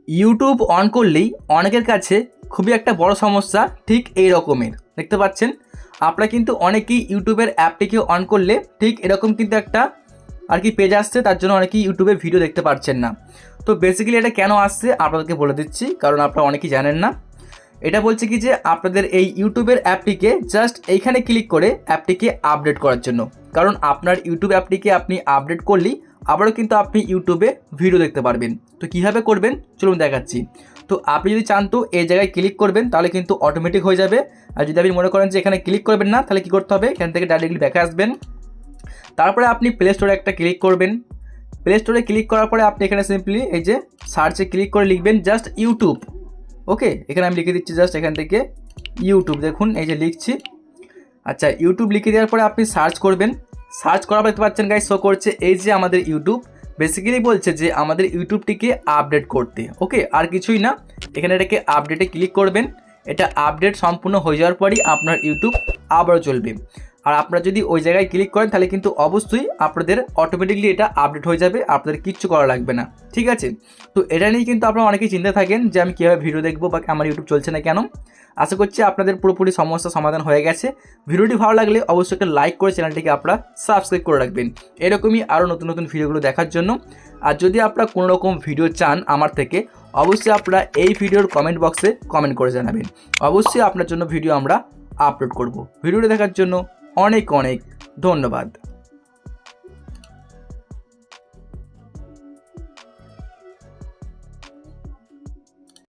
YouTube on করলেই অনেকের কাছে খুবই একটা বড় সমস্যা ঠিক এই রকমের দেখতে পাচ্ছেন। আপনারা কিন্তু অনেকেই ইউটিউবের অ্যাপটিকে অন করলে ঠিক এরকম কিন্তু একটা আর কি পেজ আসছে, তার জন্য অনেকেই ইউটিউবে ভিডিও দেখতে পাচ্ছেন না। তো বেসিক্যালি এটা কেন আসছে আপনাদেরকে বলে দিচ্ছি, কারণ আপনারা অনেকেই জানেন না। এটা বলছে কি যে আপনাদের এই ইউটিউবের অ্যাপটিকে জাস্ট এইখানে ক্লিক করে অ্যাপটিকে আপডেট করার জন্য, কারণ আপনার ইউটিউব অ্যাপটিকে আপনি আপডেট করলেই আবারও কিন্তু আপনি ইউটিউবে ভিডিও দেখতে পারবেন। তো কীভাবে করবেন চলুন দেখাচ্ছি। তো আপনি যদি চান তো এই জায়গায় ক্লিক করবেন, তাহলে কিন্তু অটোমেটিক হয়ে যাবে। আর যদি আপনি মনে করেন যে এখানে ক্লিক করবেন না, তাহলে কী করতে হবে, এখান থেকে ডাইরেক্টলি ব্যাকে আসবেন। তারপরে আপনি প্লে স্টোরে একটা ক্লিক করবেন। প্লে স্টোরে ক্লিক করার পরে আপনি এখানে সিম্পলি এই যে সার্চে ক্লিক করে লিখবেন জাস্ট ইউটিউব। ওকে, এখানে আমি লিখে দিচ্ছি জাস্ট এখান থেকে ইউটিউব, দেখুন এই যে লিখছি। আচ্ছা, ইউটিউব লিখে দেওয়ার পরে আপনি সার্চ করবেন। সার্চ করার পর দেখতে পাচ্ছেন গাইস শো করছে এই যে আমাদের ইউটিউব। বেসিক্যালি বলছে যে আমাদের ইউটিউবটিকে আপডেট করতে। ওকে, আর কিছুই না, এখানে এটাকে আপডেটে ক্লিক করবেন। এটা আপডেট সম্পূর্ণ হয়ে যাওয়ার পরই আপনার ইউটিউব আবারও চলবে। আর আপনারা যদি ওই জায়গায় ক্লিক করেন তাহলে কিন্তু অবশ্যই আপনাদের অটোমেটিকলি এটা আপডেট হয়ে যাবে, আপনাদের কিচ্ছু করা লাগবে না। ঠিক আছে, তো এটা নিয়ে কিন্তু আপনারা অনেকেই চিন্তা থাকেন যে আমি কীভাবে ভিডিও দেখবো বা আমার ইউটিউব চলছে না কেন। আশা করছি আপনাদের পুরোপুরি সমস্যার সমাধান হয়ে গেছে। ভিডিওটি ভালো লাগলে অবশ্যই একটা লাইক করে চ্যানেলটিকে আপনারা সাবস্ক্রাইব করে রাখবেন এরকমই আরও নতুন নতুন ভিডিওগুলো দেখার জন্য। আর যদি আপনারা কোনো রকম ভিডিও চান আমার থেকে, অবশ্যই আপনারা এই ভিডিওর কমেন্ট বক্সে কমেন্ট করে জানাবেন। অবশ্যই আপনার জন্য ভিডিও আমরা আপলোড করব। ভিডিওটি দেখার জন্য অনেক অনেক ধন্যবাদ।